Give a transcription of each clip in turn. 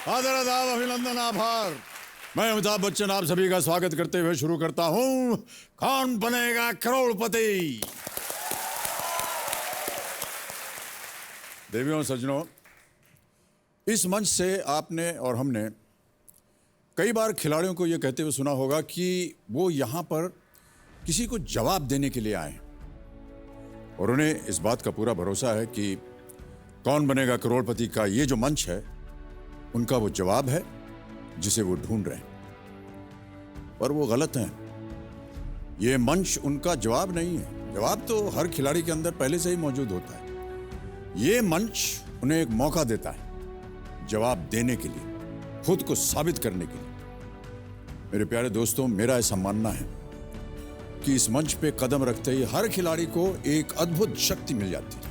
आदर आदाब अभिनंदन आभार। मैं अमिताभ बच्चन आप सभी का स्वागत करते हुए शुरू करता हूं कौन बनेगा करोड़पति। देवियों सज्जनों, इस मंच से आपने और हमने कई बार खिलाड़ियों को यह कहते हुए सुना होगा कि वो यहां पर किसी को जवाब देने के लिए आए और उन्हें इस बात का पूरा भरोसा है कि कौन बनेगा करोड़पति का ये जो मंच है उनका वो जवाब है जिसे वो ढूंढ रहे हैं। पर वो गलत हैं। ये मंच उनका जवाब नहीं है। जवाब तो हर खिलाड़ी के अंदर पहले से ही मौजूद होता है। ये मंच उन्हें एक मौका देता है जवाब देने के लिए, खुद को साबित करने के लिए। मेरे प्यारे दोस्तों, मेरा ऐसा मानना है कि इस मंच पे कदम रखते ही हर खिलाड़ी को एक अद्भुत शक्ति मिल जाती है।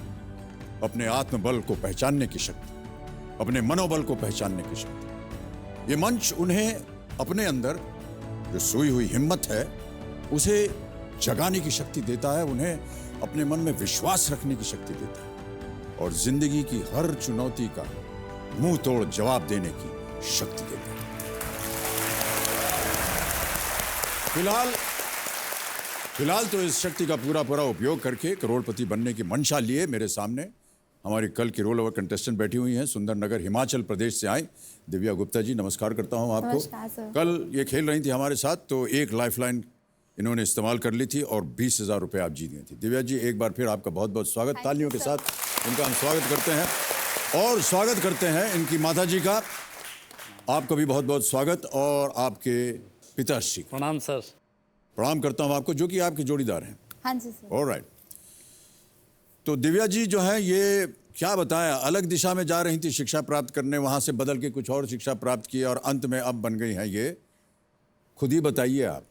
अपने आत्मबल को पहचानने की शक्ति, अपने मनोबल को पहचानने की शक्ति। ये मंच उन्हें अपने अंदर जो सोई हुई हिम्मत है उसे जगाने की शक्ति देता है, उन्हें अपने मन में विश्वास रखने की शक्ति देता है और जिंदगी की हर चुनौती का मुंह तोड़ जवाब देने की शक्ति देता है। फिलहाल तो इस शक्ति का पूरा उपयोग करके करोड़पति बनने की मंशा लिए मेरे सामने हमारी कल की रोल ओवर कंटेस्टेंट बैठी हुई हैं। सुंदरनगर हिमाचल प्रदेश से आई दिव्या गुप्ता जी, नमस्कार करता हूं आपको। कल ये खेल रही थी हमारे साथ तो एक लाइफलाइन इन्होंने इस्तेमाल कर ली थी और 20,000 रुपये आप जीत गई थी। दिव्या जी, एक बार फिर आपका बहुत बहुत स्वागत। तालियों के साथ इनका हम स्वागत करते हैं और स्वागत करते हैं इनकी माता जी का। आपका भी बहुत बहुत स्वागत और आपके पिताश्री। प्रणाम सर। प्रणाम करता हूं आपको, जो कि आपके जोड़ीदार हैं। हाँ जी सर। ऑलराइट। तो दिव्या जी जो है ये क्या बताया, अलग दिशा में जा रही थी शिक्षा प्राप्त करने, वहां से बदल के कुछ और शिक्षा प्राप्त की और अंत में अब बन गई हैं ये। खुद ही बताइए आप।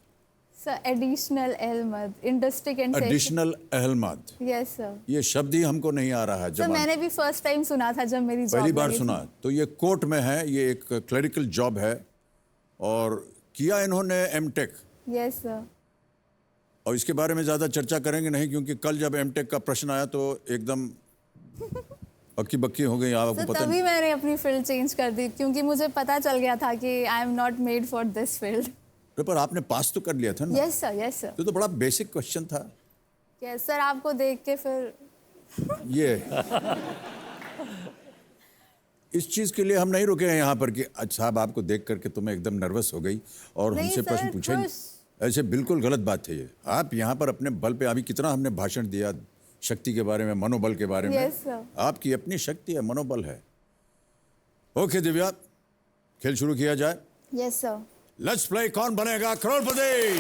Sir additional Ahmed, industrial and additional Ahmed. Yes sir. ये शब्द ही हमको नहीं आ रहा है। सर मैंने भी फर्स्ट टाइम सुना था जब मेरी जॉब पहली बार लगी सुना। थी। तो ये कोर्ट में है, ये एक क्लरिकल जॉब है और किया इन्होंने एमटेक। Yes sir. और इसके बारे में ज़्यादा चर्चा करेंगे नहीं क्योंकि कल जब एमटेक का प्रश्न आया तो एकदम अक्की बक्की हो गई। आपको सर पता तभी नहीं। मैंने अपनी फील्ड चेंज कर दी क्योंकि मुझे पता चल गया था कि I am not made for this field. पर आपने पास तो कर लिया था ना? Yes sir, yes sir. तो बड़ा बेसिक क्वेश्चन था। यस सर, आपको देख के फिर ये इस चीज के लिए हम नहीं रुके हैं यहाँ पर कि अच्छा अब आपको देख करके तुम्हें एकदम नर्वस हो गई और नहीं हमसे सर, प्रश्न पूछेंगे। ऐसे बिल्कुल गलत बात है ये। आप यहाँ पर अपने बल पे, अभी कितना हमने भाषण दिया शक्ति के बारे में, मनोबल के बारे में। Yes, sir. आपकी अपनी शक्ति है, मनोबल है। ओके दिव्या, खेल शुरू किया जाए। Yes sir. लेट्स प्ले कौन बनेगा करोड़पति।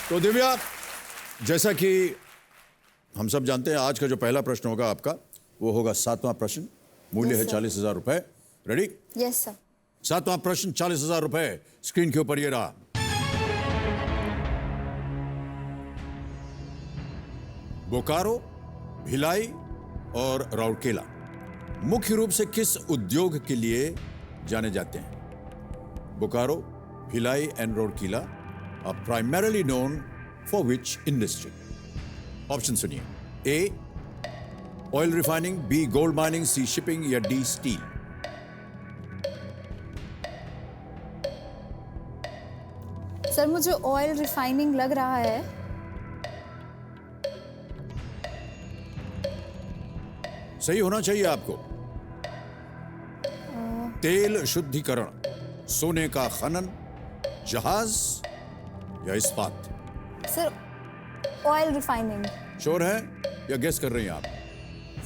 तो दिव्या, जैसा कि हम सब जानते हैं आज का जो पहला प्रश्न होगा आपका वो होगा 7वां प्रश्न। मूल्य है 40,000 रुपए। रेडी? Yes sir. 7वां प्रश्न 40,000 रुपए स्क्रीन के ऊपर ये रहा। बोकारो, भिलाई और राउरकेला मुख्य रूप से किस उद्योग के लिए जाने जाते हैं? Bokaro, Bhilai and Rourkela are primarily known for which industry? Option सुनिए। A oil refining, B gold mining, C shipping या डी स्टील। सर मुझे ऑयल रिफाइनिंग लग रहा है। सही होना चाहिए आपको। तेल शुद्धिकरण, सोने का खनन, जहाज या इस्पात? Sir oil refining. श्योर है या गेस कर रही हैं आप?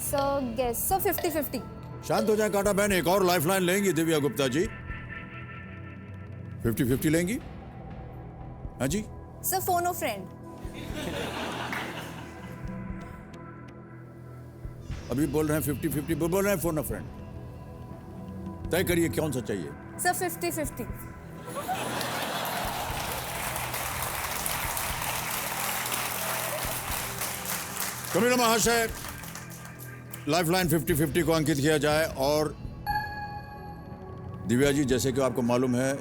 Sir guess. सर 50-50। शांत हो जाए कांटा बहन, एक और लाइफलाइन लेंगी दिव्या गुप्ता जी। 50-50 लेंगी? हाँ जी। Sir phone a friend. अभी बोल रहे हैं 50-50, बोल रहे हैं फोन अ फ्रेंड। तय करिए कौन सा चाहिए। सर 50-50। कमिश्नर महाशय, लाइफलाइन 50-50 को अंकित किया जाए और दिव्या जी जैसे कि आपको मालूम है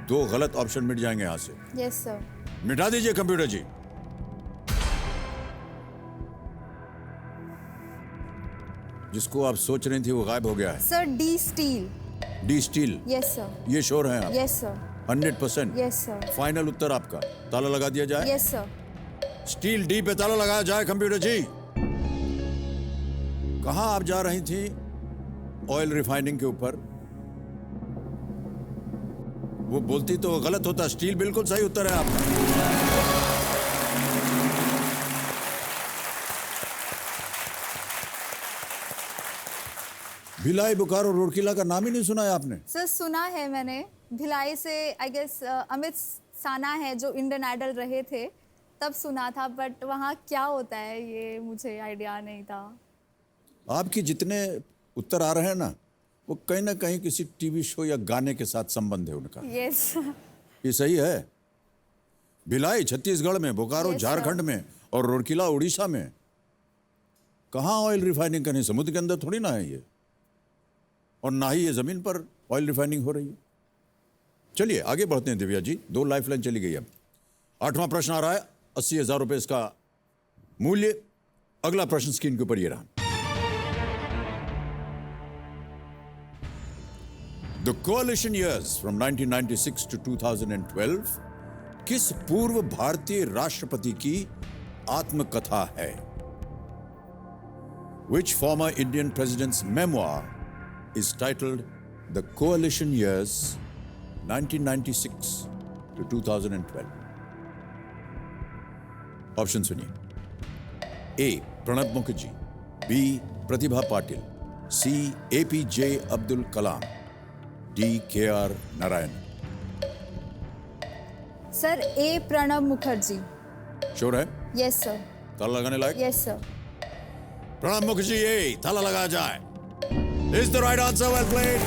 2 गलत ऑप्शन मिट जाएंगे यहां से। Yes sir. मिटा दीजिए कंप्यूटर जी। जिसको आप सोच रही थी वो गायब हो गया है। Sir D steel. D steel. Yes sir. ये श्योर हैं आप? Yes sir. 100%? Yes sir. Final उत्तर आपका? ताला लगा दिया जाए? Yes sir. स्टील डी पे ताला लगाया जाए। कंप्यूटर जी, कहां आप जा रही थी ऑयल रिफाइनिंग के ऊपर? वो बोलती तो गलत होता। स्टील बिल्कुल सही उत्तर है आपका। भिलाई, बोकारो, रूरकेला का नाम ही नहीं सुना है आपने? सर सुना है मैंने। भिलाई से आई गेस अमित साना है जो इंडियन आइडल रहे थे, तब सुना था, बट वहाँ क्या होता है ये मुझे आइडिया नहीं था। आपके जितने उत्तर आ रहे हैं ना, वो कहीं ना कहीं किसी टीवी शो या गाने के साथ संबंध है उनका। यस। ये सही है। भिलाई छत्तीसगढ़ में, बोकारो Yes, झारखंड में और रूरकेला उड़ीसा में। कहाँ ऑयल रिफाइनिंग करनी? समुद्र के अंदर थोड़ी ना है ये, और ना ही ये जमीन पर ऑयल रिफाइनिंग हो रही है। चलिए आगे बढ़ते हैं दिव्या जी, 2 लाइफलाइन चली गई। अब 8वां प्रश्न आ रहा है, 80,000 रुपए इसका मूल्य। अगला प्रश्न स्क्रीन के ऊपर ये रहा। द कोalition years from 1996 to 2012 किस पूर्व भारतीय राष्ट्रपति की आत्मकथा है? Which former Indian president's memoir is titled The Coalition Years 1996 to 2012? Option सुनिए। A Pranab Mukherjee, B Pratibha Patil, C APJ Abdul Kalam, D KR Narayan. Sir A Pranab Mukherjee. Sure है? Yes sir. ताला लगाने लायक? Yes sir. Pranab Mukherjee, A ताला लगाया जाए। Is the right answer? Well played.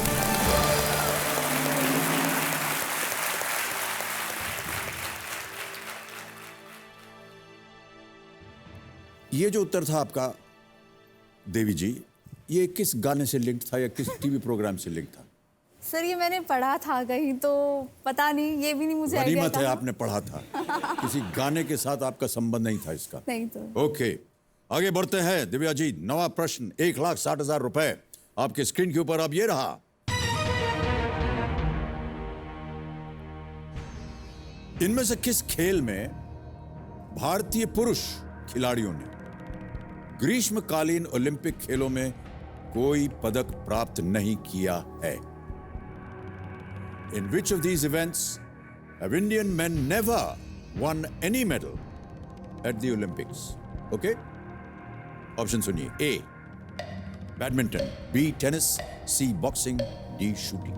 ये जो उत्तर था आपका देवी जी, ये किस गाने से लिंक था या किस टीवी प्रोग्राम से लिंक था? सर ये मैंने पढ़ा था कहीं, तो पता नहीं, ये भी नहीं मुझे आइडिया गनीमत है था। आपने पढ़ा था। किसी गाने के साथ आपका संबंध नहीं था इसका। नहीं तो। ओके, आगे बढ़ते हैं दिव्या जी। 9वां प्रश्न, 1,60,000 रुपए आपके स्क्रीन के ऊपर। अब ये रहा, इनमें से किस खेल में भारतीय पुरुष खिलाड़ियों ने ग्रीष्मकालीन ओलंपिक खेलों में कोई पदक प्राप्त नहीं किया है? In which of these events have Indian men never won any medal at the Olympics? Okay? Option सुनिए। A badminton, B tennis, C boxing, D shooting.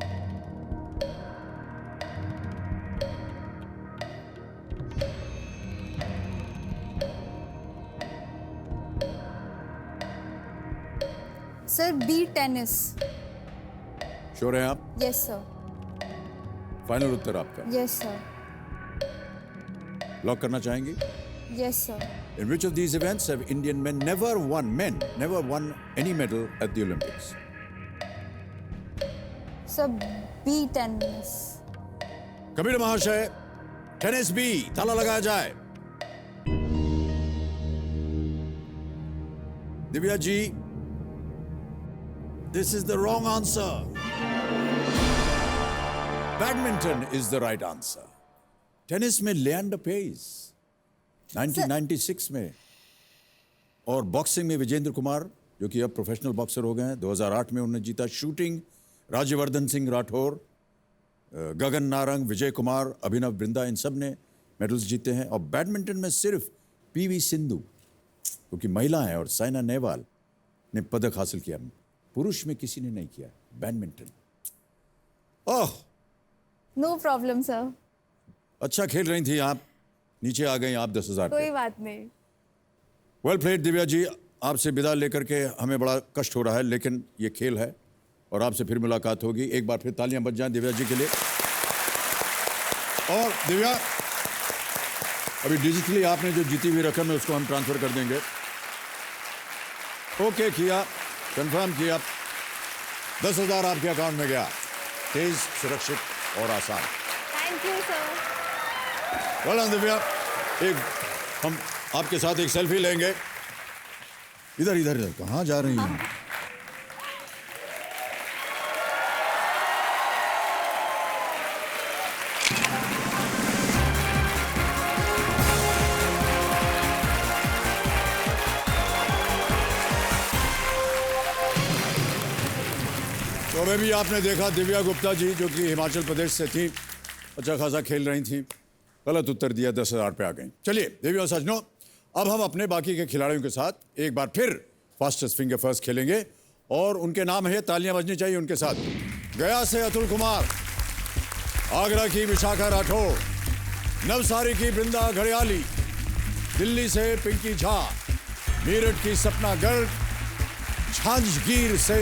Sir B tennis. Sure हैं आप? Yes sir. फाइनल उत्तर आपका? Yes sir. Lock करना चाहेंगे? Yes sir. In which of these events have Indian men never won any medal at the Olympics? Sir B tennis. Kabir महाशय, tennis B, ताला लगाया जाए। Divya ji, this is the wrong answer. Badminton is the right answer. Tennis में Leander pace 1996 में, और boxing में विजेंद्र कुमार, जो कि अब प्रोफेशनल बॉक्सर हो गए हैं, 2008 में उन्होंने जीता। शूटिंग राज्यवर्धन सिंह राठौर, गगन नारंग, विजय कुमार, अभिनव बिंदा, इन सब ने मेडल्स जीते हैं। और बैडमिंटन में सिर्फ PV सिंधु, क्योंकि महिला है, और साइना नेहवाल ने पदक हासिल किया। पुरुष में किसी ने नहीं किया बैडमिंटन। ओह, नो प्रॉब्लम सर। अच्छा खेल रही थी आप, नीचे आ गई आप 10,000 पे। कोई बात नहीं। वेल प्लेड दिव्या जी, आपसे विदा लेकर के हमें बड़ा कष्ट हो रहा है, लेकिन ये खेल है और आपसे फिर मुलाकात होगी। एक बार फिर तालियां बज जाएं दिव्या जी के लिए। और दिव्या, अभी डिजिटली आपने जो जीती हुई रकम है उसको हम ट्रांसफर कर देंगे। ओके किया, कंफर्म किया, 10,000 आपके अकाउंट में गया। तेज, सुरक्षित और आसान। Thank you sir. Well done Divya. एक हम आपके साथ एक सेल्फी लेंगे। इधर इधर इधर, कहाँ जा रही हैं? तो अभी भी आपने देखा दिव्या गुप्ता जी जो कि हिमाचल प्रदेश से थी, अच्छा खासा खेल रही थी, गलत उत्तर दिया, 10,000 पे आ गई। चलिए दिव्या सज्जनों, अब हम अपने बाकी के खिलाड़ियों के साथ एक बार फिर फास्टेस्ट फिंगर फर्स्ट खेलेंगे और उनके नाम है, तालियां बजनी चाहिए उनके साथ। गया से अतुल कुमार, आगरा की विशाखा राठौर, नवसारी की बृंदा घड़ियाली, दिल्ली से पिंकी झा, मेरठ की सपना गर्ग, जांजगीर से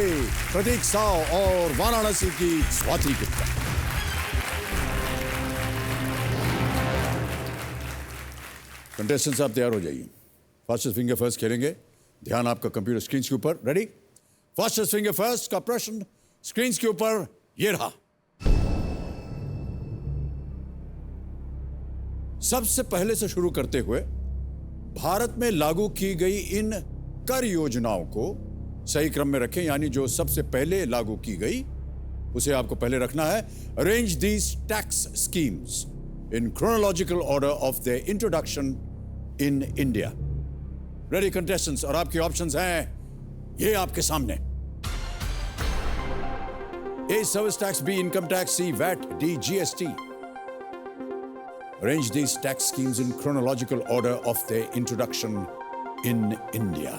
प्रतीक साव और वाराणसी की स्वाति गुप्ता। कंटेस्टेंट्स आप तैयार हो जाइए, फास्टेस्ट फिंगर फर्स्ट खेलेंगे। ध्यान आपका कंप्यूटर स्क्रीन के ऊपर। रेडी? फास्टेस्ट फिंगर फर्स्ट का प्रश्न स्क्रीन के ऊपर ये रहा। सबसे पहले से शुरू करते हुए भारत में लागू की गई इन कर योजनाओं को सही क्रम में रखें, यानी जो सबसे पहले लागू की गई उसे आपको पहले रखना है। Arrange these tax schemes in chronological order of the introduction in India. Ready contestants? और आपके ऑप्शंस हैं ये आपके सामने। A service tax, B income tax, C VAT, D GST. Arrange these tax schemes in chronological order of their introduction in India.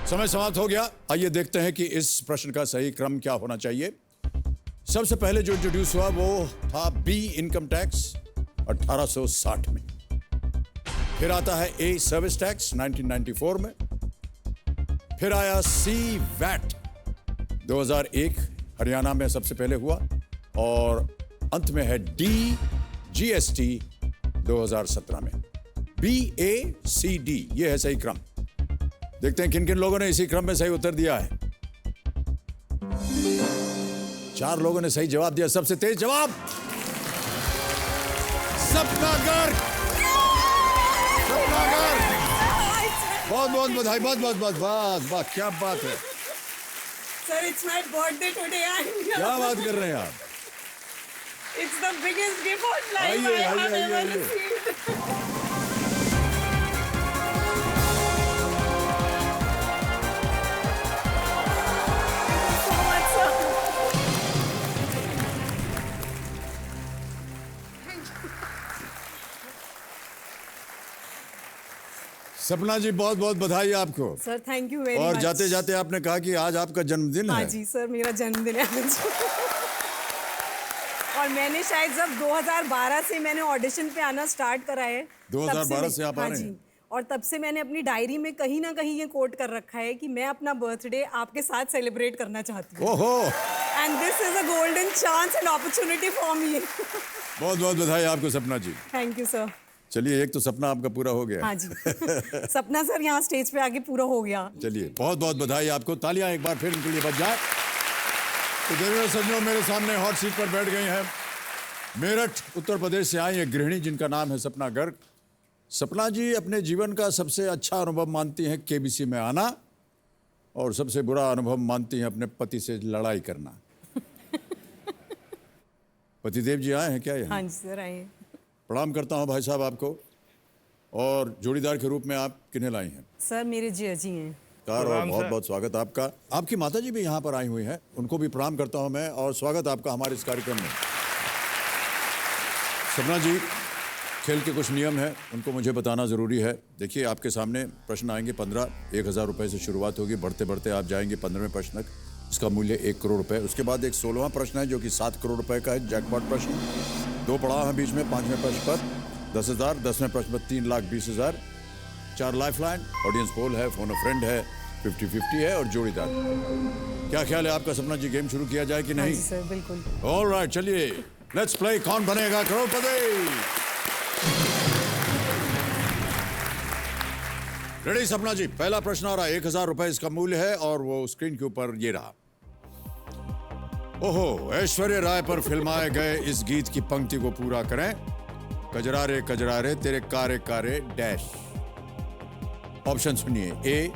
समय समाप्त हो गया। आइए देखते हैं कि इस प्रश्न का सही क्रम क्या होना चाहिए। सबसे पहले जो इंट्रोड्यूस हुआ वो था बी इनकम टैक्स 1860 में। फिर आता है ए सर्विस टैक्स 1994 में। फिर आया सी वैट 2001 हरियाणा में सबसे पहले हुआ और अंत में है डी जीएसटी 2017 में। बी ए सी डी ये है सही क्रम। देखते हैं किन किन लोगों ने इसी क्रम में सही उत्तर दिया है। 4 लोगों ने सही जवाब दिया। सबसे तेज जवाब सपना गर्ग। सपना गर्ग, बहुत बहुत बधाई, बहुत बहुत बहुत बहुत वाह, क्या बात है sir. It's my birthday today and क्या बात कर रहे हैं आप? It's the biggest gift of life आइए, आई हैव आइए, एवर आइए। Received. So much sir. Sapna जी बहुत बहुत बधाई आपको। Sir thank you very much. और जाते जाते आपने कहा कि आज आपका जन्मदिन हाँ है। जी सर, मेरा जन्मदिन है आज। और मैंने शायद जब 2012 से मैंने ऑडिशन पे आना स्टार्ट करा है। 2012 से आप आ हाँ रहे जी, हैं? और तब से मैंने अपनी डायरी में कहीं ना कहीं ये कोट कर रखा है कि मैं अपना बर्थडे आपके साथ सेलिब्रेट करना चाहती हूँ। ओहो, and this is a golden chance and opportunity for me. बहुत बहुत बधाई आपको सपना जी। Thank you sir. चलिए, एक तो सपना आपका पूरा हो गया। हाँ जी। सपना सर यहाँ स्टेज पे आके पूरा हो गया। चलिए, बहुत बहुत बधाई आपको। तालियां एक बार फिर इनके लिए बज जाए। तो देवेंद्र सज्जनों, मेरे सामने हॉट सीट पर बैठ गई हैं मेरठ उत्तर प्रदेश से आई एक गृहिणी जिनका नाम है सपना गर्ग। सपना जी अपने जीवन का सबसे अच्छा अनुभव मानती हैं केबीसी में आना, और सबसे बुरा अनुभव मानती हैं अपने पति से लड़ाई करना। पतिदेव जी आए हैं क्या यहाँ? हाँ जी सर, आइए। प्रणाम करता हूँ भाई साहब आपको। और जोड़ीदार के रूप में आप किन्हें लाई हैं? सर मेरे जियाजी हैं। कार और बहुत बहुत स्वागत आपका। आपकी माता जी भी यहाँ पर आई हुई हैं, उनको भी प्रणाम करता हूँ मैं, और स्वागत आपका हमारे इस कार्यक्रम में। सपना जी, खेल के कुछ नियम हैं, उनको मुझे बताना ज़रूरी है। देखिए, आपके सामने प्रश्न आएंगे 15, 1000 रुपये से शुरुआत होगी, बढ़ते बढ़ते आप जाएंगे 15वें प्रश्न तक, इसका मूल्य 1 करोड़ रुपए। उसके बाद एक 16वां प्रश्न है जो कि 7 करोड़ रुपए का है, जैकपॉट प्रश्न। 2 पड़ाव हैं बीच में, 5वें प्रश्न पर 10,000, 10वें प्रश्न पर 3,20,000, 4 लाइफलाइन, ऑडियंस पोल है, फोन अ फ्रेंड है, 50-50 है, और जोड़ीदार। क्या ख्याल है आपका सपना जी, गेम शुरू किया जाए कि हाँ नहीं? जी सर, बिल्कुल। ऑलराइट, चलिए लेट्स प्ले कौन बनेगा करोड़पति। रेडी सपना जी, पहला प्रश्न आ रहा है। 1,000 रुपए इसका मूल्य है, और वो स्क्रीन के ऊपर ये रहा। ओहो, ऐश्वर्या राय पर फिल्माए गए इस गीत की पंक्ति को पूरा करें। कजरारे तेरे कारे कारे डैश। ऑप्शन सुनिए। ए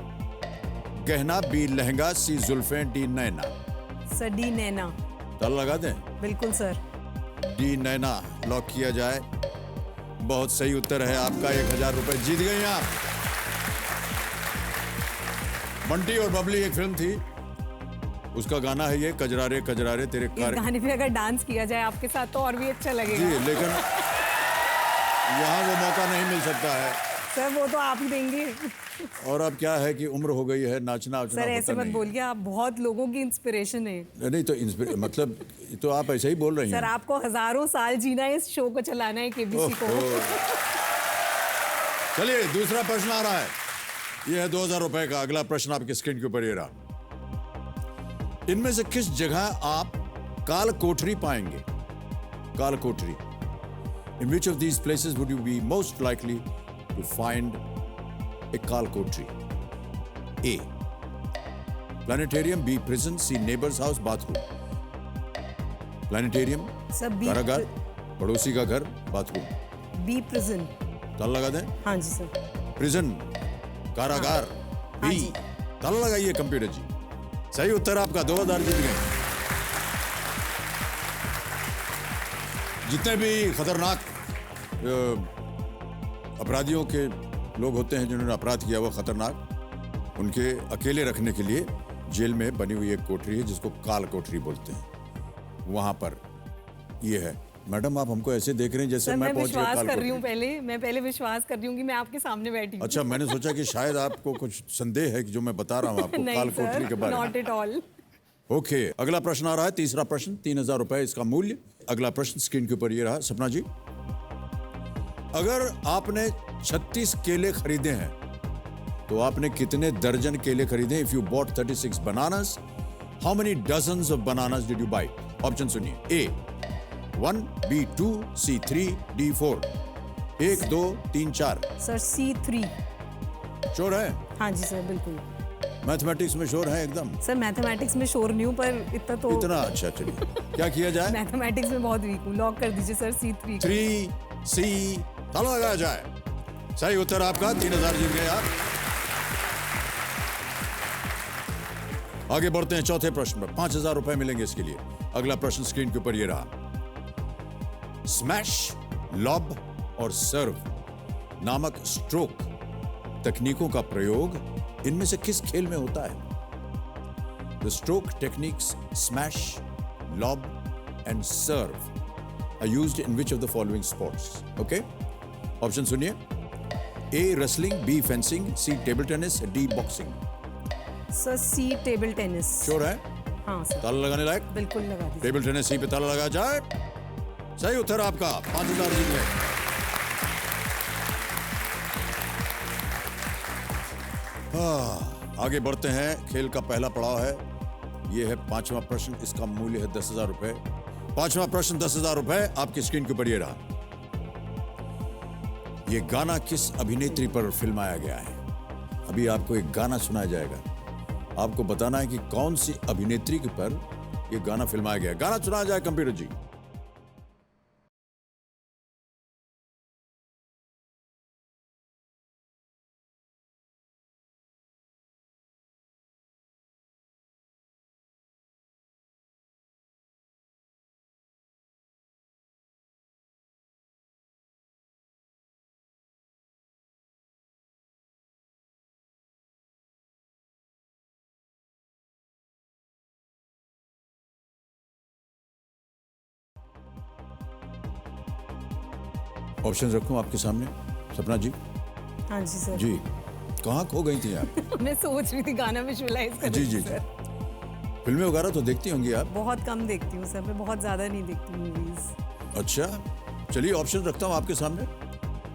गहना, बी लहंगा, सी जुल्फें, डी नैना। सर डी नैना। ताला लगा दें? बिल्कुल सर। डी नैना लॉक किया जाए। बहुत सही उत्तर है आपका। 1,000 रुपए जीत गई आप। बंटी और बबली एक फिल्म थी, उसका गाना है ये कजरारे कजरारे तेरे इस कार। गाने पे अगर डांस किया जाए आपके साथ तो और भी अच्छा जी, लगेगा। लेकिन यहाँ वो मौका नहीं मिल सकता है। सर वो तो आप ही देंगे। और अब क्या है कि उम्र हो गई है, नाचना उचना सर ऐसे होता मत नहीं बोलिए, आप बहुत लोगों की इंस्पिरेशन है। है। नहीं तो मतलब तो आप ऐसे ही बोल रही सर हैं। आपको हजारों साल जीना है, इस शो को चलाना है, केबीसी को। ओहो। चलिए दूसरा प्रश्न आ रहा है, ये है 2000 रुपए का। अगला प्रश्न आपके स्क्रीन के ऊपर ये रहा। इनमें से किस जगह आप काल कोठरी पाएंगे? काल कोठरी। In which of these places would you be most likely to find a काल कोठरी? A. Planetarium. B. Prison. C. Neighbor's house. Bathroom. Planetarium. Sir B कारागार, पड़ोसी का घर, बाथरूम। B prison. ताला लगा दें? हाँ जी सर। प्रिजन, कारागार, हाँ बी। जी। ताला लगाइए कंप्यूटर जी। सही उत्तर आपका, 2000 जीत गए। जितने भी खतरनाक अपराधियों के लोग होते हैं जिन्होंने अपराध किया हुआ खतरनाक, उनके अकेले रखने के लिए जेल में बनी हुई एक कोठरी है जिसको काल कोठरी बोलते हैं। वहां पर ये है। मैडम आप हमको ऐसे देख रहे हैं जैसे सर मैं मैं पहुंच गया विश्वास काल कर रही हूँ, कोठरी। मैं पहले विश्वास कर रही हूँ कि मैं आपके सामने बैठी हूँ। अच्छा, मैंने सोचा कि शायद आपको कुछ संदेह है कि जो मैं बता रहा हूँ आपको काल नहीं कोठरी के सर, बारे में। Not at all. ओके, अगला प्रश्न आ रहा है, तीसरा प्रश्न, 3000 रुपए इसका मूल्य। अगला प्रश्न स्क्रीन के ऊपर ये रहा। सपना जी, अगर आपने 36 केले खरीदे हैं तो आपने कितने दर्जन केले खरीदे? If you bought 36 bananas, how many dozens of bananas did you buy? Option सुनिए। A 1, B 2, C 3, D 4। 1 2 3 4। Sir C3। Sure है? हाँ जी सर बिल्कुल। मैथमेटिक्स में श्योर है एकदम? सर मैथमेटिक्स में श्योर नहीं हूँ पर इतना तो। इतना अच्छा, चलिए क्या किया जाए? मैथमेटिक्स में बहुत वीक हूँ, लॉक कर दीजिए सर C3। 3 सी ताला लगाया जाए। सही उत्तर आपका, 3000 जीत गए आप। आगे बढ़ते हैं चौथे प्रश्न पर, 5000 रुपए मिलेंगे इसके लिए। अगला प्रश्न स्क्रीन के ऊपर ये रहा। स्मैश, लॉब और सर्व नामक स्ट्रोक तकनीकों का प्रयोग इनमें से किस खेल में होता है? The stroke techniques smash, lob and serve are used in which of the following sports? Okay? Option सुनिए। A. wrestling, B. fencing, C. table tennis, D. boxing. Sir C table tennis. Sure है? हाँ sir ताला लगाने लायक? बिल्कुल लगा दीजिए। Table tennis सी पे ताला लगा जाए। सही उत्तर आपका, 5000 जीत गए। आगे बढ़ते हैं, खेल का पहला पड़ाव है, यह है पांचवा प्रश्न, इसका मूल्य है 10,000 रुपए। पांचवा प्रश्न 10,000 रुपए आपकी स्क्रीन के ऊपर ये रहा। यह गाना किस अभिनेत्री पर फिल्माया गया है? अभी आपको एक गाना सुनाया जाएगा, आपको बताना है कि कौन सी अभिनेत्री के पर यह गाना फिल्माया गया है। गाना सुनाया जाए कंप्यूटर जी। ऑप्शन रखूं आपके सामने सपना जी? हाँ जी सर। जी, कहाँ खो गई थी आप? मैं सोच रही थी गाना विजुअलाइज कर जी रही जी थी जी। सर। फिल्में वगैरह तो देखती होंगी आप? बहुत कम देखती हूँ सर, मैं बहुत ज्यादा नहीं देखती मूवीज। अच्छा, चलिए ऑप्शन रखता हूं आपके सामने,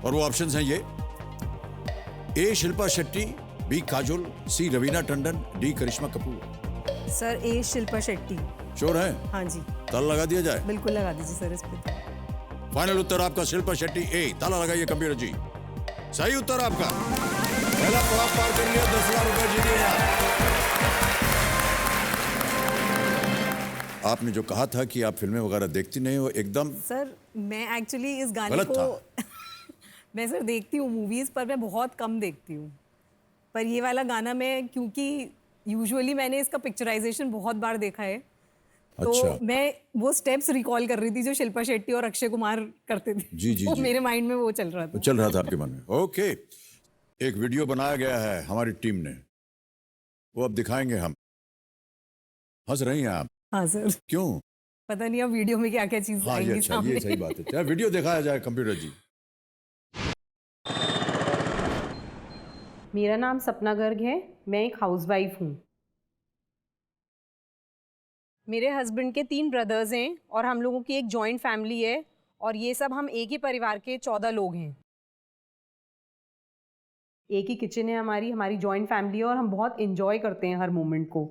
और वो ऑप्शंस हैं ये। ए शिल्पा शेट्टी, बी काजोल, सी रवीना टंडन, डी करिश्मा कपूर। सर ए शिल्पा शेट्टी। श्योर है? हाँ जी ताला लगा दिया जाए? बिल्कुल लगा दीजिए सर इस पे। फाइनल उत्तर आपका शिल्पा शेट्टी ए। ताला लगाइए कंप्यूटर जी। सही उत्तर आपका। पहला पड़ाव पार कर लिया, 10,000 रुपए जीत लिया। आपने जो कहा था कि आप फिल्में वगैरह देखती नहीं हो, एकदम सर मैं एक्चुअली इस गाने गलत को मैं सर देखती हूँ मूवीज, पर मैं बहुत कम देखती हूँ। पर ये वाला गाना मैं, क्योंकि यूजुअली मैंने इसका पिक्चराइजेशन बहुत बार देखा है, तो अच्छा। मैं वो स्टेप्स रिकॉल कर रही थी जो शिल्पा शेट्टी और अक्षय कुमार करते थे। जी, जी, तो जी। मेरे माइंड में वो चल रहा था। चल रहा था आपके मन में। ओके, एक वीडियो बनाया गया है हमारी टीम ने, वो अब दिखाएंगे हम। हंस रही हैं आप, हाँ सर, क्यों? पता नहीं अब वीडियो में क्या क्या चीज़ हाँ ये आएंगी अच्छा, सामने। ये सही बात है। चाहे वीडियो दिखाया जाए कंप्यूटर जी। मेरा नाम सपना गर्ग है, मैं एक हाउसवाइफ हूँ। मेरे हस्बैंड के 3 ब्रदर्स हैं और हम लोगों की एक जॉइंट फैमिली है और ये सब हम एक ही परिवार के 14 लोग हैं। एक ही किचन है हमारी जॉइंट फैमिली है और हम बहुत इंजॉय करते हैं हर मोमेंट को।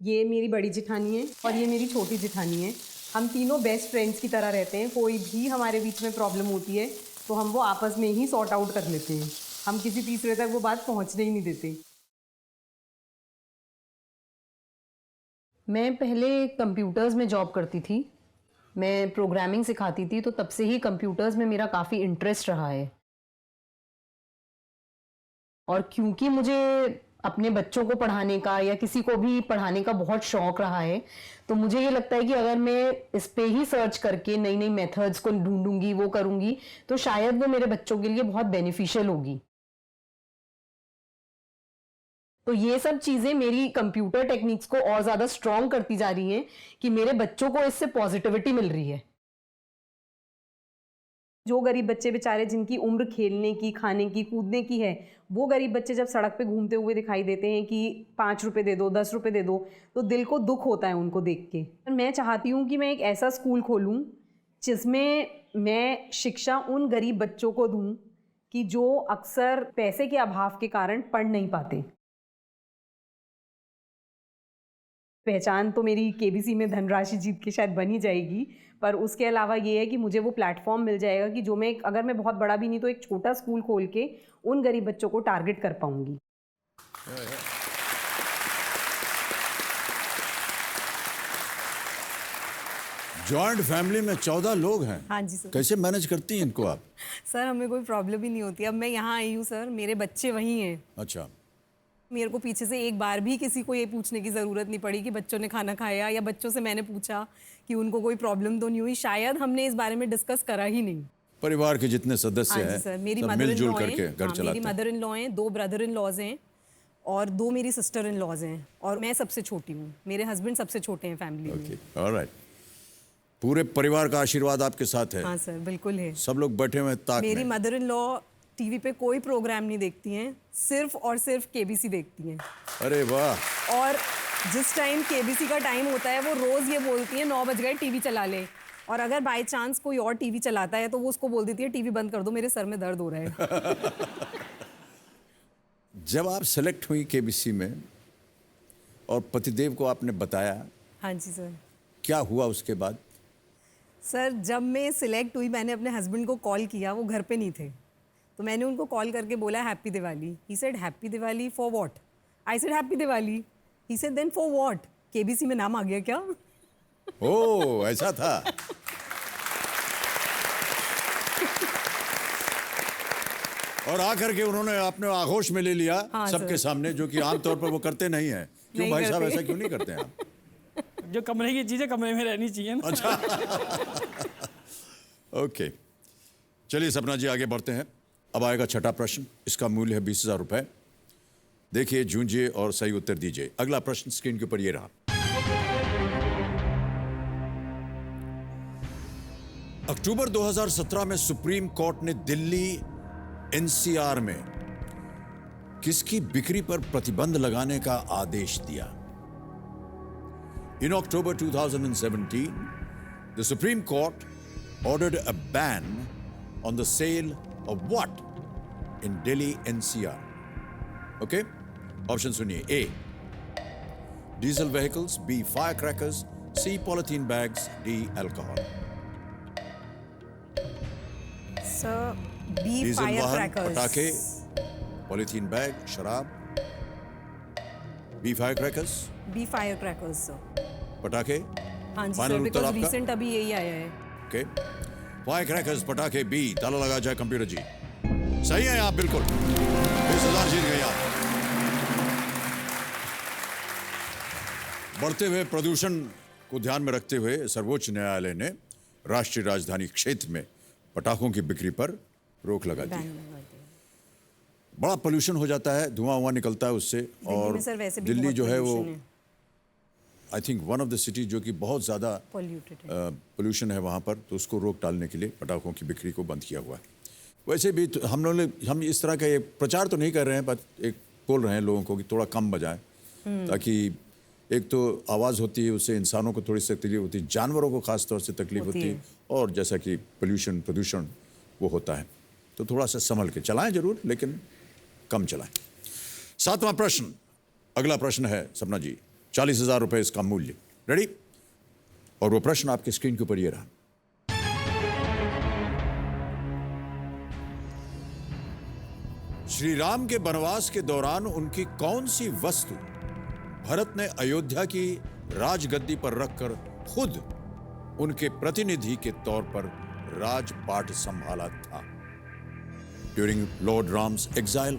ये मेरी बड़ी जिठानी है और ये मेरी छोटी जिठानी है। हम तीनों बेस्ट फ्रेंड्स की तरह रहते हैं। कोई भी हमारे बीच में प्रॉब्लम होती है तो हम वो आपस में ही सॉर्ट आउट कर लेते हैं। हम किसी तीसरे तक वो बात पहुंचने ही नहीं देते। मैं पहले कंप्यूटर्स में जॉब करती थी। मैं प्रोग्रामिंग सिखाती थी, तो तब से ही कंप्यूटर्स में मेरा काफ़ी इंटरेस्ट रहा है। और क्योंकि मुझे अपने बच्चों को पढ़ाने का या किसी को भी पढ़ाने का बहुत शौक रहा है, तो मुझे ये लगता है कि अगर मैं इस पे ही सर्च करके नई नई मेथड्स को ढूंढूंगी, वो करूंगी, तो शायद वो मेरे बच्चों के लिए बहुत बेनिफिशियल होगी। तो ये सब चीज़ें मेरी कंप्यूटर टेक्निक्स को और ज़्यादा स्ट्रॉन्ग करती जा रही हैं कि मेरे बच्चों को इससे पॉजिटिविटी मिल रही है। जो गरीब बच्चे बेचारे जिनकी उम्र खेलने की, खाने की, कूदने की है, वो गरीब बच्चे जब सड़क पे घूमते हुए दिखाई देते हैं कि 5 रुपए दे दो, 10 रुपए दे दो, तो दिल को दुख होता है उनको देख के। मैं चाहती हूँ कि मैं एक ऐसा स्कूल खोलूँ जिसमें मैं शिक्षा उन गरीब बच्चों को दूँ कि जो अक्सर पैसे के अभाव के कारण पढ़ नहीं पाते। पहचान तो मेरी केबीसी में धनराशि जीत के शायद बनी जाएगी, पर उसके अलावा ये है कि मुझे वो प्लेटफॉर्म मिल जाएगा कि जो मैं अगर मैं बहुत बड़ा भी नहीं तो एक छोटा स्कूल खोल के उन गरीब बच्चों को टारगेट कर पाऊंगी। जॉइंट फैमिली में 14 लोग हैं। हाँ जी सर। कैसे मैनेज करती हैं इनको आप? सर हमें कोई प्रॉब्लम ही नहीं होती। अब मैं यहाँ आई हूँ सर, मेरे बच्चे वहीं हैं। अच्छा, मेरे को पीछे से एक बार भी किसी को ये पूछने की ज़रूरत नहीं पड़ी कि बच्चों ने खाना खाया, या बच्चों से मैंने पूछा कि उनको कोई प्रॉब्लम तो नहीं हुई। शायद हमने इस बारे में डिस्कस करा ही नहीं। परिवार के जितने सदस्य हाँ जी हैं सर, मेरी सब मदर इन मिलजुल लॉ करके हैं। घर हाँ, चलाते मेरी हैं। मदर इन लॉ हैं, 2 ब्रदर इन लॉज हैं और 2 मेरी सिस्टर इन लॉज हैं और मैं सबसे छोटी हूँ। मेरे हस्बैंड सबसे छोटे हैं फैमिली में। Okay, alright. पूरे परिवार का आशीर्वाद आपके साथ है? हाँ सर, बिल्कुल है। सब लोग बैठे हुए हैं ताक मेरी में। मदर इन लॉ टीवी पे कोई प्रोग्राम नहीं देखती हैं, सिर्फ और सिर्फ केबीसी देखती हैं। अरे वाह। और जिस टाइम केबीसी का टाइम होता है वो रोज़ ये बोलती है 9 बज गए, टीवी चला ले। और अगर बाय चांस कोई और टीवी चलाता है तो वो उसको बोल देती है टीवी बंद कर दो, मेरे सर में दर्द हो रहा है। जब आप सेलेक्ट हुई केबीसी में और पतिदेव को आपने बताया, हाँ जी सर। क्या हुआ उसके बाद? सर जब मैं सिलेक्ट हुई मैंने अपने हस्बैंड को कॉल किया, वो घर पे नहीं थे, तो मैंने उनको कॉल करके बोला happy Diwali. He said happy Diwali for what? I said happy Diwali. He said then for what? KBC में नाम आ गया क्या? ओह, ऐसा था। और आकर के उन्होंने आपने आगोश में ले लिया। हाँ, सबके सर। सामने, जो कि आमतौर पर वो करते नहीं हैं। क्यों नहीं भाई साहब, करते। ऐसा क्यों नहीं करते हैं आप? जो कमरे की चीज़ें कमरे में रहनी चाहिए ना। अच्छा। ओके, चलिए सपना जी आगे बढ़ते हैं। अब आएगा छठा प्रश्न। इसका मूल्य है 20,000 रुपए। देखिए, जूझिए और सही उत्तर दीजिए। अगला प्रश्न स्क्रीन के ऊपर ये रहा। अक्टूबर 2017 में सुप्रीम कोर्ट ने दिल्ली एनसीआर में किसकी बिक्री पर प्रतिबंध लगाने का आदेश दिया? In October 2017, the Supreme Court ordered a ban on the sale of what in Delhi NCR? Okay? Option सुनिए. A. Diesel vehicles. B. Firecrackers. C. Polythene bags. D. Alcohol. Sir B diesel fire वाहन, crackers. पटाखे, polythene bag, शराब। B fire crackers, B fire crackers sir. पटाखे। हाँ जी Final sir, उत्तर because आपका? Recent अभी यही आया है। ओके, फायर क्रैकर्स, पटाखे, बी। ताला लगा जाए कंप्यूटर जी। सही है आप, बिल्कुल 20,000 जीत गए आप। बढ़ते हुए प्रदूषण को ध्यान में रखते हुए सर्वोच्च न्यायालय ने राष्ट्रीय राजधानी क्षेत्र में पटाखों की बिक्री पर रोक लगा दी। बैन लगा दिया। बड़ा पोल्यूशन हो जाता है, धुआं हुआ निकलता है उससे। दिल्ली और में सर वैसे भी दिल्ली बहुत जो है वो pollution है, I think one of the city जो कि बहुत ज़्यादा polluted है। पोल्यूशन है वहाँ पर, तो उसको रोक टालने के लिए पटाखों की बिक्री को बंद किया हुआ है। वैसे भी तो हम इस तरह का एक प्रचार तो नहीं कर रहे हैं, बस एक बोल रहे हैं लोगों को कि थोड़ा कम बजाएं, ताकि एक तो आवाज़ होती है, उससे इंसानों को थोड़ी सी तकलीफ होती है, जानवरों को खास तौर से तकलीफ होती होती है, है। और जैसा कि प्रदूषण वो होता है, तो थोड़ा सा संभल के चलाएं जरूर, लेकिन कम चलाएं। 7वां प्रश्न, अगला प्रश्न है सपना जी, 40,000 रुपये इसका मूल्य। रेडी? और वो प्रश्न आपके स्क्रीन के ऊपर ये रहा। श्री राम के वनवास के दौरान उनकी कौन सी वस्तु भरत ने अयोध्या की राजगद्दी पर रखकर खुद उनके प्रतिनिधि के तौर पर राजपाट संभाला था? During Lord Ram's exile,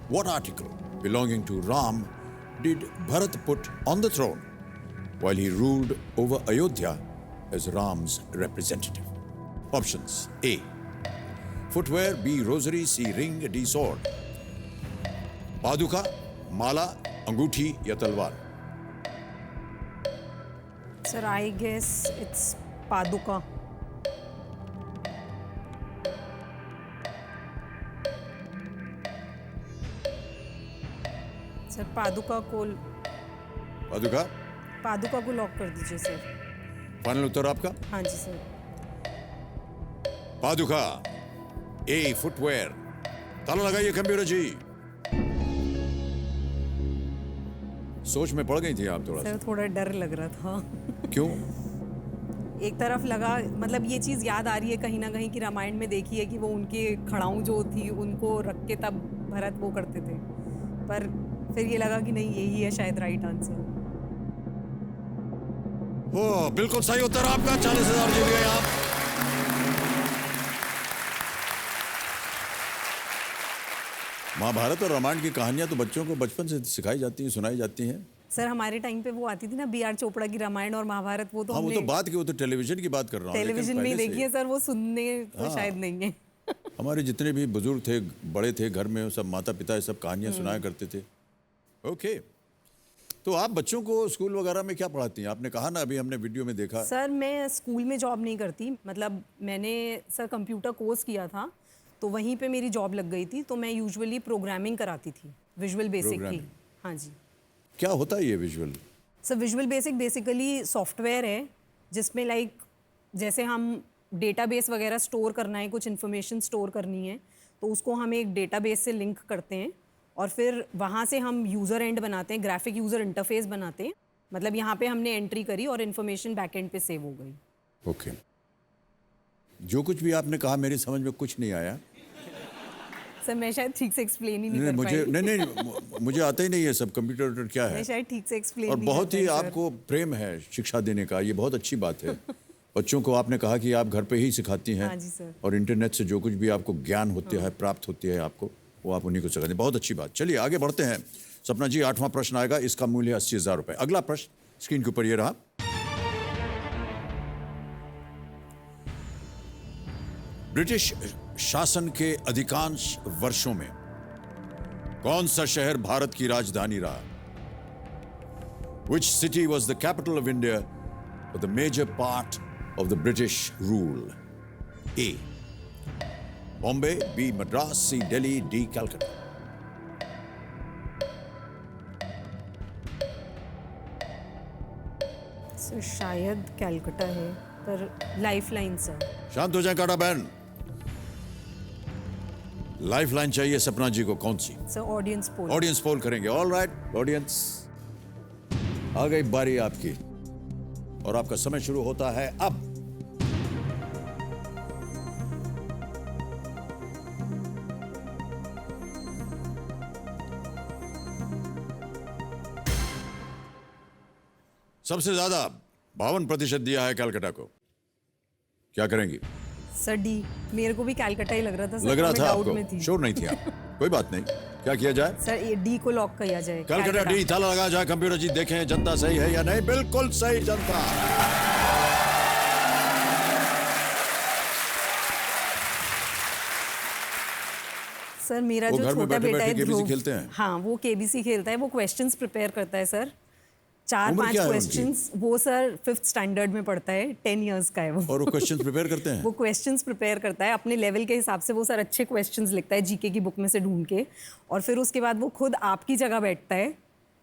what article belonging to Ram did Bharat put on the throne while he ruled over Ayodhya as Ram's representative? Options: A. Footwear, B. Rosary, C. Ring, D. Sword. पादुका, माला, अंगूठी या तलवार? Sir I guess it's पादुका। Sir पादुका को lock कर दीजिए sir. Final उत्तर आपका? हाँ जी सर। पादुका। ए फुटवेयर। ताला लगाइए कंप्यूटर जी। सोच में पड़ गई थी आप थोड़ा सर थोड़ा डर लग रहा था। सा। क्यों? एक तरफ लगा, मतलब ये चीज़ याद आ रही है कहीं ना कहीं कि रामायण में देखी है कि वो उनके खड़ाऊं जो थी उनको रख के तब भरत वो करते थे, पर फिर ये लगा कि नहीं यही है शायद राइट आंसर। ओ बिल्कुल सही उत्तर आपका। 40,000 जीत गए आप। महाभारत और रामायण की कहानियां तो बच्चों को बचपन से सिखाई जाती हैं, सुनाई जाती हैं। सर हमारे टाइम पे वो आती थी ना बी आर चोपड़ा की रामायण और महाभारत, वो तो हाँ, वो हमने तो बात की, वो तो टेलीविजन की बात कर रहा हूँ। टेलीविजन में ही देखी है सर, वो सुनने तो शायद नहीं है। हमारे जितने भी बुजुर्ग थे, बड़े थे घर में, सब माता पिता ये सब कहानियां सुनाया करते थे। ओके, तो आप बच्चों को स्कूल वगैरह में क्या पढ़ाती हैं? आपने कहा ना, अभी हमने वीडियो में देखा। सर मैं स्कूल में जॉब नहीं करती, मतलब मैंने सर कंप्यूटर कोर्स किया था तो वहीं पे मेरी जॉब लग गई थी, तो मैं यूजुअली प्रोग्रामिंग कराती थी, विजुअल बेसिक की। Programming। हाँ जी क्या होता है ये visual? Sir, visual basic basically software है जिसमें लाइक जैसे हम डेटाबेस वगैरह स्टोर करना है, कुछ इन्फॉर्मेशन स्टोर करनी है, तो उसको हम एक डेटाबेस से लिंक करते हैं और फिर वहाँ से हम यूज़र एंड बनाते हैं, ग्राफिक यूज़र इंटरफेस बनाते हैं। मतलब यहाँ पे हमने एंट्री करी और इन्फॉर्मेशन बैकएंड पे सेव हो गई। ओके, जो कुछ भी आपने कहा मेरी समझ में कुछ नहीं आया। सर मैं शायद ठीक से एक्सप्लेन ही नहीं नहीं, कर मुझे पाई। नहीं, मुझे आता ही नहीं है सब कंप्यूटर क्या है। मैं शायद ठीक से एक्सप्लेन और नहीं बहुत कर ही पाई, सर। आपको प्रेम है शिक्षा देने का, ये बहुत अच्छी बात है। बच्चों को आपने कहा कि आप घर पे ही सिखाती हैं। हाँ जी सर। और इंटरनेट से जो कुछ भी आपको ज्ञान होता है, प्राप्त होती है आपको, वो आप उन्हीं को सिखाते हैं। बहुत अच्छी बात। चलिए आगे बढ़ते हैं। सपना जी, 8वां प्रश्न आएगा, इसका मूल्य 80,000 रुपए। अगला प्रश्न स्क्रीन के ऊपर ये रहा। ब्रिटिश शासन के अधिकांश वर्षों में कौन सा शहर भारत की राजधानी रहा? Which city was the capital of India for the major part of the British rule? A. Bombay, B. Madras, C. Delhi, D. Calcutta. Sir शायद कैलकाटा है, पर लाइफलाइन सर। शांत हो जाए काटा बहन। लाइफलाइन चाहिए सपना जी को, कौन सी? Sir audience poll. Audience poll करेंगे। ऑल राइट ऑडियंस, आ गई बारी आपकी और आपका समय शुरू होता है अब। सबसे ज्यादा 52% दिया है कलकत्ता को। क्या करेंगी? सर डी, मेरे को भी कैलकाटा ही लग रहा था सर, लग रहा मैं था डाउट में आपको, थी। श्योर नहीं थी आप। कोई बात नहीं, क्या किया जाए? सर ये डी को लॉक किया जाए। कलकत्ता डी, ताला लगा जाए। कंप्यूटर जी देखें जनता सही है या नहीं। बिल्कुल सही जनता। सर मेरा वो जो घर में छोटा बैठे बेटा है बैठे KBC ध्रुव, खेलते हैं? हाँ वो केबीसी खेलता है, वो क्वेश्चंस प्रिपेयर करता है सर। चार उम्र पांच क्या है उनकी? क्वेश्चंस, वो सर 5th स्टैंडर्ड में पढ़ता है, 10 इयर्स का है वो। और वो क्वेश्चंस प्रिपेयर करते हैं? वो क्वेश्चंस प्रिपेयर करता है अपने लेवल के हिसाब से, वो सर अच्छे क्वेश्चंस लिखता है जीके की बुक में से ढूंढ के, और फिर उसके बाद वो खुद आपकी जगह बैठता है,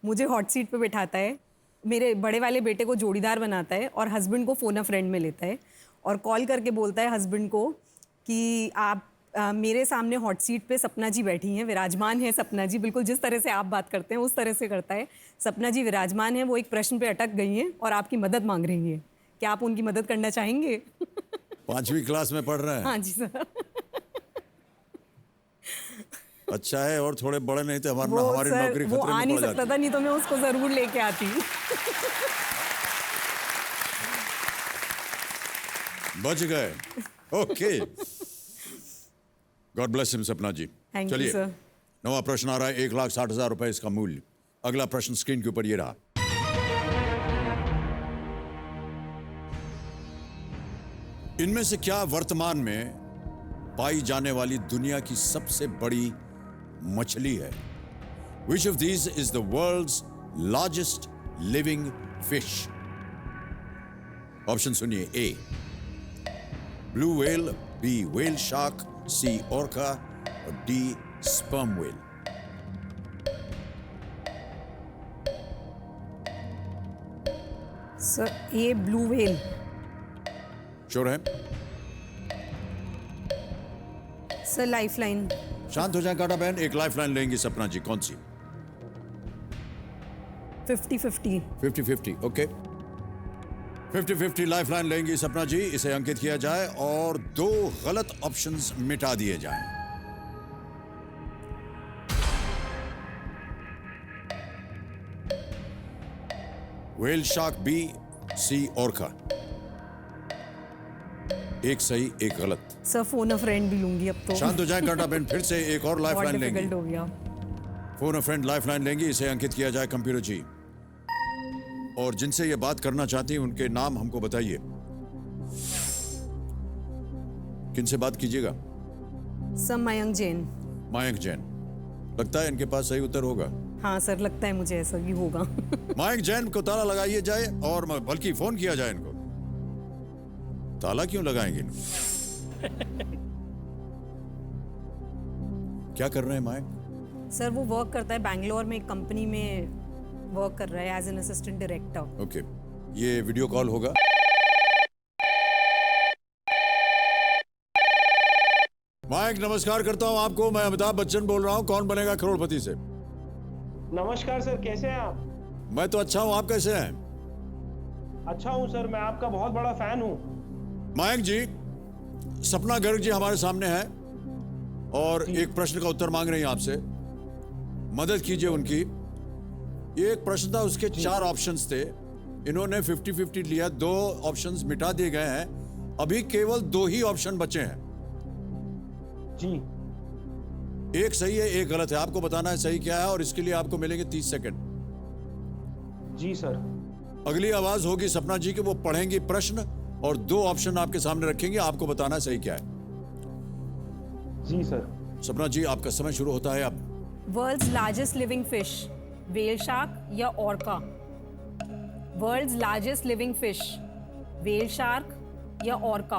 मुझे हॉट सीट पे बिठाता है, मेरे बड़े वाले बेटे को जोड़ीदार बनाता है और हस्बैंड को फोन अ फ्रेंड में लेता है और कॉल करके बोलता है हस्बैंड को कि आप मेरे सामने हॉट सीट पे सपना जी बैठी हैं, विराजमान है सपना जी, बिल्कुल जिस तरह से आप बात करते हैं उस तरह से करता है। सपना जी विराजमान है, वो एक प्रश्न पे अटक गई हैं और आपकी मदद मांग रही हैं, क्या आप उनकी मदद करना चाहेंगे? 5वीं क्लास में पढ़ रहे हैं? हाँ जी सर। अच्छा है, और थोड़े बड़े नहीं थे हमारी वो नौकरी सर खतरे वो आ में नहीं पड़ सकता जाती। था, नहीं तो मैं उसको जरूर लेके आती। बच गए। ओके, गॉड ब्लेस हिम सपना जी। Thank you, चलिए, sir. नवा प्रश्न आ रहा है, 1,60,000 रुपए इसका मूल्य। अगला प्रश्न स्क्रीन के ऊपर ये रहा। इनमें से क्या वर्तमान में पाई जाने वाली दुनिया की सबसे बड़ी मछली है? Which of these is the world's largest living fish? Option सुनिए। A blue whale, B whale shark, C orca और डी स्पर्म व्हेल। सर ये ब्लू व्हेल। श्योर है? Sir lifeline. शांत हो जाए काटा बहन, एक लाइफ लाइन लेंगी सपना जी, कौन सी? 50-50। 50-50, ओके। 50-50 लाइफ लाइन लेंगी सपना जी, इसे अंकित किया जाए और 2 गलत ऑप्शंस मिटा दिए जाएं। व्हेल शार्क बी, सी ऑर्का। एक सही एक गलत। सर फोन अ फ्रेंड भी लूंगी अब तो। शांत हो जाए काटा बहन, फिर से एक और लाइफ बहुत लाइन लेंगी। डिफिकल्ट हो गया। Phone a friend life line लेंगी, इसे अंकित किया जाए कंप्यूटर जी। और जिनसे ये बात करना चाहती हैं उनके नाम हमको बताइए। किनसे बात कीजिएगा? सर मयंक जैन। मयंक जैन। लगता है इनके पास सही उत्तर होगा। हाँ सर लगता है मुझे ऐसा ही होगा। मयंक जैन को ताला लगाइए जाए और बल्कि फोन किया जाए इनको। ताला क्यों लगाएंगे इनको? क्या कर रहे हैं मयंक? सर वो वर्क करता है बैंगलोर में, एक कंपनी में वर्क कर रहा है as an assistant director. Okay, ये वीडियो कॉल होगा। मयंक नमस्कार करता हूं आपको, मैं अमिताभ बच्चन बोल रहा हूं, कौन बनेगा करोड़पति से। नमस्कार सर, कैसे हैं आप? मैं तो अच्छा हूं, आप कैसे हैं? अच्छा हूं सर, मैं आपका बहुत बड़ा फैन हूं। मयंक जी, सपना गर्ग जी हमारे सामने है और एक प्रश्न का उत्तर मांग रही हैं आपसे, मदद कीजिए उनकी। ये एक प्रश्न था, उसके 4 ऑप्शंस थे, इन्होंने 50-50 लिया, 2 ऑप्शंस मिटा दिए गए हैं, अभी केवल 2 ही ऑप्शन बचे हैं। जी एक सही है एक गलत है, आपको बताना है सही क्या है और इसके लिए आपको मिलेंगे 30 सेकंड। जी सर। अगली आवाज होगी सपना जी की, वो पढ़ेंगी प्रश्न और 2 ऑप्शन आपके सामने रखेंगे, आपको बताना है सही क्या है। जी सर। सपना जी आपका समय शुरू होता है अब। World's largest living fish, whale shark या orca? World's largest living fish, whale shark या orca?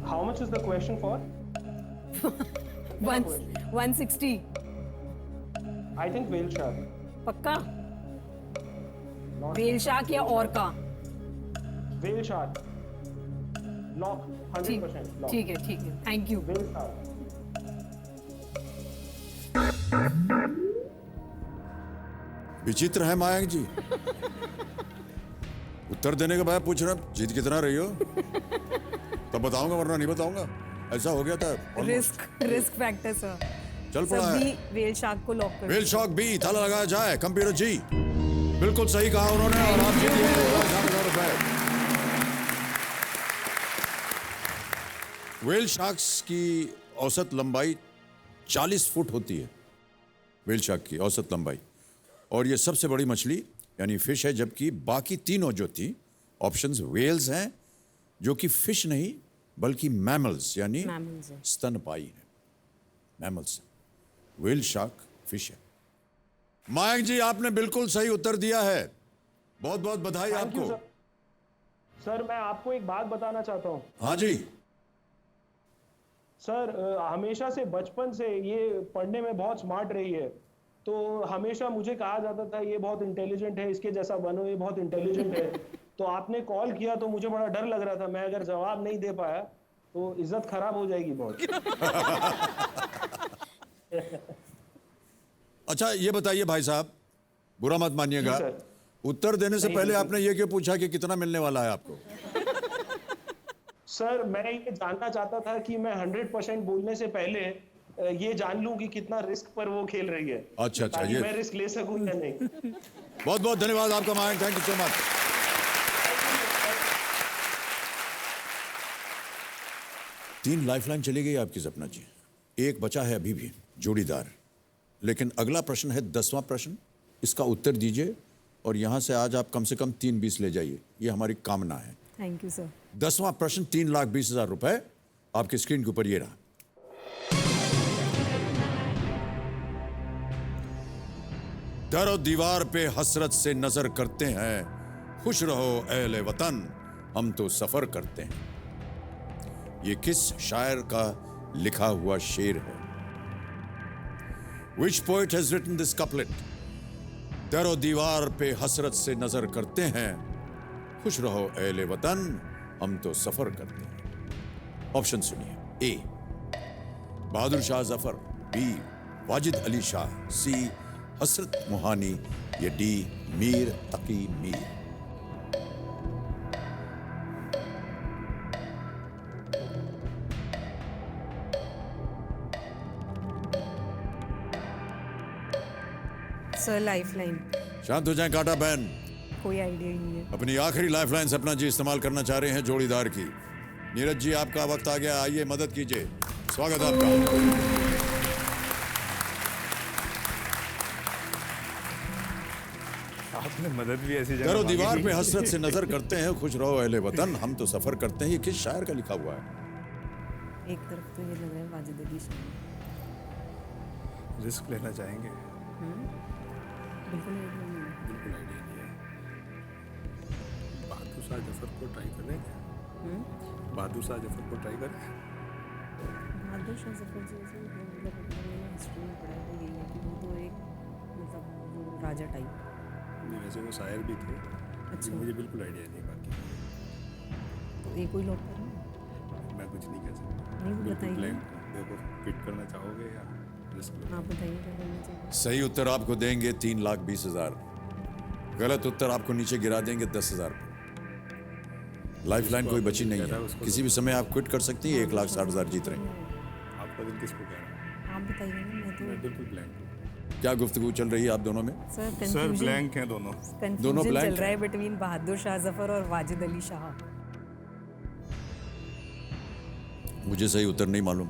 How much is the question for? 160। I think whale shark. पक्का? व्हेल शार्क या orca? Whale shark. Lock. 100% lock. ठीक है ठीक है, thank you. Whale shark. विचित्र है मयंक जी, उत्तर देने के बाद पूछ रहे हैं, जीत कितना रही हो? तब बताऊंगा वरना नहीं बताऊंगा, ऐसा हो गया था। Risk factor sir. चल पड़ा सर है। बी व्हेल शार्क को लॉक कर। व्हेल शार्क बी, ताला लगाया जाए कंप्यूटर जी। बिल्कुल सही कहा उन्होंने और आप जीत गए 1,60,000 रुपए। व्हेल शार्क्स की औसत लंबाई 40 फुट होती है, व्हेल शार्क की औसत लंबाई, और ये सबसे बड़ी मछली यानी फिश है, जबकि बाकी तीनों जो थी ऑप्शंस व्हेल्स हैं, जो कि फिश नहीं बल्कि मैमल्स यानी Mammals हैं। स्तनपायी हैं। मैमल्स, व्हेल, शार्क, फिश है। मयंक जी, आपने बिल्कुल सही उत्तर दिया है, बहुत बहुत बधाई थैंक यू आपको। सर। सर मैं आपको एक बात बताना चाहता हूँ हाँ जी, सर। हमेशा से बचपन से ये पढ़ने में बहुत स्मार्ट रही है, तो हमेशा मुझे कहा जाता था ये बहुत इंटेलिजेंट है, इसके जैसा बनो, ये बहुत इंटेलिजेंट है। तो आपने कॉल किया तो मुझे बड़ा डर लग रहा था, मैं अगर जवाब नहीं दे पाया तो इज्जत खराब हो जाएगी बहुत। अच्छा ये बताइए भाई साहब, बुरा मत मानिएगा, जी, सर। उत्तर देने से नहीं, पहले बिल्कुल। आपने ये क्यों पूछा कि कितना मिलने वाला है आपको? सर मैं ये जानना चाहता था कि मैं 100% बोलने से पहले ये जान लूं कि कितना रिस्क पर वो खेल रही है। अच्छा, ताकि ये- मैं रिस्क ले सकूं या नहीं। बहुत बहुत धन्यवाद आपका Mayank, thank you so much. तीन लाइफलाइन चली गई आपकी सपना जी, एक बचा है अभी भी, जोड़ीदार। लेकिन अगला प्रश्न है 10वां प्रश्न, इसका उत्तर दीजिए और यहां से आज आप कम से कम 3-20 ले जाइए, ये हमारी कामना है। Thank you sir. 10वां प्रश्न 3,20,000 रुपए आपकी स्क्रीन के ऊपर ये रहा। दर और दीवार पे हसरत से नजर करते हैं, खुश रहो अहले वतन, हम तो सफर करते हैं। ये किस शायर का लिखा हुआ शेर है? Which poet has written this couplet? दर और दीवार पे हसरत से नजर करते हैं, खुश रहो अहले वतन, हम तो सफर करते हैं। ऑप्शन सुनिए, ए बहादुर शाह जफर, बी वाजिद अली शाह, सी हसरत मोहानी, या डी मीर तकी मीर। सर लाइफलाइन, शांत हो जाएं काटा बहन, कोई आइडिया ही नहीं है। अपनी आखिरी लाइफलाइन सपना जी इस्तेमाल करना चाह रहे हैं जोड़ीदार की। नीरज जी आपका वक्त आ गया, आइए मदद कीजिए, स्वागत आपका। आपने मदद भी ऐसी जगह दरो मांगी दीवार थी। पे हसरत से नजर करते हैं, खुश रहो अहले वतन, हम तो सफर करते हैं। ये किस शायर का लिखा हुआ है? एक तरफ तो ये लग रहा है वाजिद अली शाह, रिस्क लेना चाहेंगे? बिल्कुल idea नहीं है। बिल्कुल आइडिया नहीं है। बहादुर शाह जफर को ट्राई करें क्या? बहादुर शाह जफर को ट्राई करें? बहादुर शाह जफर जी से मतलब मैंने हिस्ट्री में पढ़ा है तो यही है कि वो तो एक मतलब वो राजा टाइप। नहीं, वैसे वो शायर भी थे, अच्छा। लेकिन मुझे बिल्कुल आइडिया नहीं बाकी। तो एक कोई लोग करें, मैं कुछ नहीं कह सकता। नहीं, वो बिल्कुल बताइए। ब्लैंक। देखो, फिट करना चाहोगे या रिस्क लेना? आप बताइए क्या करना चाहिए। सही उत्तर आपको देंगे 3,20,000, गलत उत्तर आपको नीचे गिरा देंगे 10,000। लाइफलाइन कोई बची नहीं है, किसी भी समय आप क्विट कर सकती हैं, 1,60,000 जीत रहे हैं। आपका दिल किसको कह रहा है? आप बताइए ना, मैं तो मैं बिल्कुल ब्लैंक हूँ। क्या गुफ्तगू चल रही है आप दोनों में? सर सर कंफ्यूजन ब्लैंक हैं दोनों। दोनों blank चल रहा है हैं। बिटवीन बहादुर शाह जफर और वाजिद अली शाह। मुझे सही उत्तर नहीं मालूम।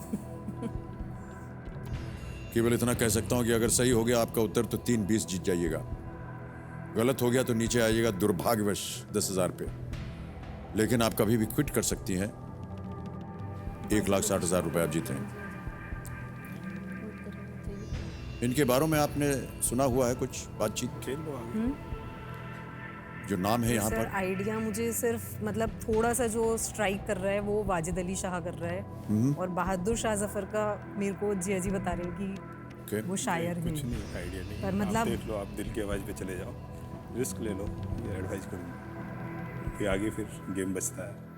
केवल इतना कह सकता हूं कि अगर सही हो गया आपका उत्तर तो 3,20 जीत जाइएगा, गलत हो गया तो नीचे आइएगा दुर्भाग्यवश 10,000 पे। लेकिन आप कभी भी क्विट कर सकती हैं, 1,60,000 रुपए आप जीते हैं। इनके बारे में आपने सुना हुआ है कुछ बातचीत? खेल लो आगे। जो नाम है यहाँ सर पर, आइडिया मुझे सिर्फ मतलब थोड़ा सा जो स्ट्राइक कर रहा है वो वाजिद अली शाह कर रहा है, और बहादुर शाह जफर का मेरे को जिया जी बता रहे हैं कि Okay. वो शायर हैं। कुछ नहीं, आइडिया नहीं। पर आप मतलब- देख लो, आप दिल की आवाज़ पे चले जाओ, रिस्क ले लो, ये एडवाइस करूँगा। ये आगे फिर गेम बचता है।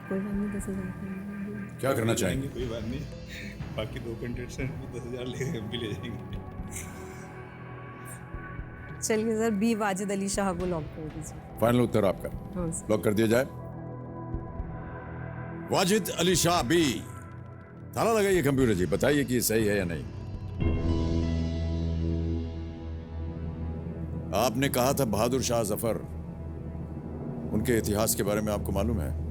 कोई बात नहीं, 10,000 क्या करना चाहेंगे? कोई बात नहीं, बाकी 2 कंटेस्टेंट भी 10,000 ले हम भी ले जाएंगे। चलिए सर, बी वाजिद अली शाह को लॉक कर दीजिए। फाइनल उत्तर आपका हाँ सर। लॉक कर दिया जाए। वाजिद अली शाह बी। ताला लगाइए कंप्यूटर जी, बताइए कि ये सही है या नहीं। आपने कहा था बहादुर शाह जफर, उनके इतिहास के बारे में आपको मालूम है?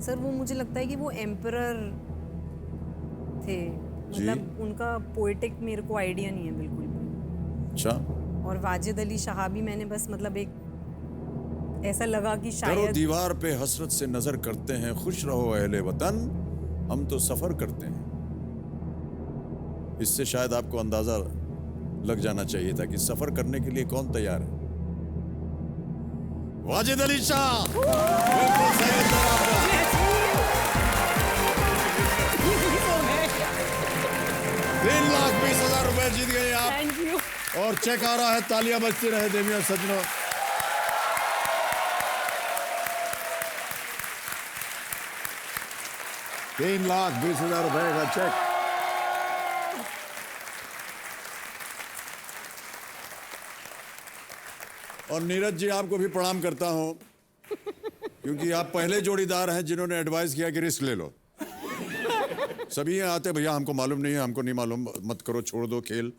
सर वो मुझे लगता है कि वो एम्परर थे, मतलब उनका पोएटिक मेरे को आइडिया नहीं है बिल्कुल भी। अच्छा, और वाजिद अली शाह भी मैंने बस मतलब एक ऐसा लगा कि करो शायद दीवार पे हसरत से नजर करते हैं, खुश रहो अहले वतन, हम तो सफर करते हैं। इससे शायद आपको अंदाजा लग जाना चाहिए था कि सफर करने के लिए कौन तैयार है। वाजिद अली शाह, बिल्कुल सही उत्तर आपका। 3,20,000 रुपए जीत गए आप। Thank you. और चेक आ रहा है, तालियां बजती रहे देवियों सज्जनों। ₹3,20,000 का चेक। और नीरज जी, आपको भी प्रणाम करता हूं, क्योंकि आप पहले जोड़ीदार हैं जिन्होंने एडवाइस किया कि रिस्क ले लो। सभी यहाँ आते भैया हमको मालूम नहीं है, हमको नहीं मालूम, मत करो, छोड़ दो खेल,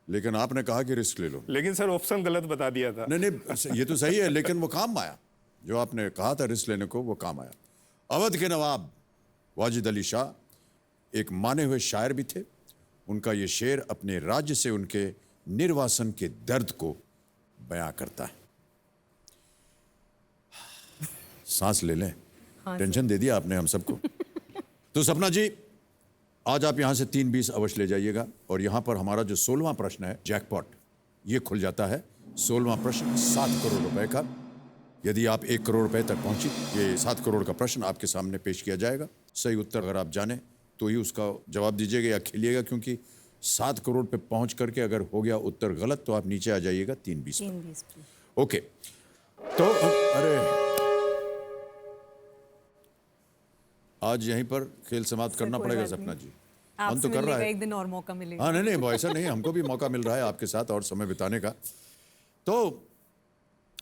लेकिन आपने कहा कि रिस्क ले लो। लेकिन सर ऑप्शन गलत बता दिया था। नहीं नहीं, ये तो सही है, लेकिन वो काम आया। जो आपने कहा था रिस्क लेने को, वो काम आया। अवध के नवाब वाजिद अली शाह एक माने हुए शायर भी थे। उनका ये शेर अपने राज्य से उनके निर्वासन के दर्द को बयां करता है। सांस ले लें, टेंशन दे दिया आपने हम सबको। तो सपना जी, आज आप यहां से 3,20 अवश्य ले जाइएगा। और यहां पर हमारा जो 16वां प्रश्न है, जैकपॉट, ये खुल जाता है। 16वां प्रश्न 7 करोड़ रुपए का। यदि आप 1 करोड़ रुपए तक पहुंची, ये 7 करोड़ का प्रश्न आपके सामने पेश किया जाएगा। सही उत्तर अगर आप जाने तो ही उसका जवाब दीजिएगा या खेलिएगा, क्योंकि 7 करोड़ पे पहुंच करके अगर हो गया उत्तर गलत तो आप नीचे आ जाइएगा 3,20 पर। 3,20 पे। ओके, तो अरे आज यहीं पर खेल समाप्त करना कोई पड़ेगा बात सपना नहीं। जी। मन आपसे तो कर मिलने रहा का है। एक दिन और मौका मिलेगा। हाँ, नहीं नहीं, वो ऐसा नहीं, हमको भी मौका मिल रहा है आपके साथ और समय बिताने का। तो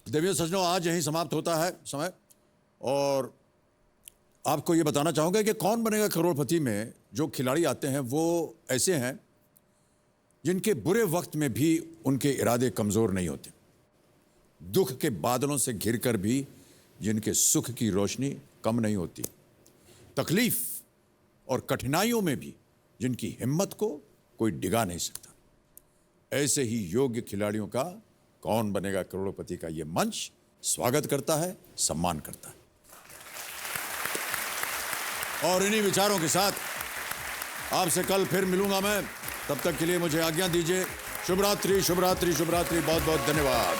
देवियों सज्जनों, आज यहीं समाप्त होता है समय। और आपको ये बताना चाहूँगा कि कौन बनेगा करोड़पति में जो खिलाड़ी आते हैं वो ऐसे हैं जिनके बुरे वक्त में भी उनके इरादे कमज़ोर नहीं होते, दुख के बादलों से घिरकर भी जिनके सुख की रोशनी कम नहीं होती, तकलीफ और कठिनाइयों में भी जिनकी हिम्मत को कोई डिगा नहीं सकता। ऐसे ही योग्य खिलाड़ियों का कौन बनेगा करोड़पति का ये मंच स्वागत करता है, सम्मान करता है। और इन्हीं विचारों के साथ आपसे कल फिर मिलूंगा मैं। तब तक के लिए मुझे आज्ञा दीजिए। शुभ रात्रि, शुभ रात्रि, शुभ रात्रि। बहुत बहुत धन्यवाद।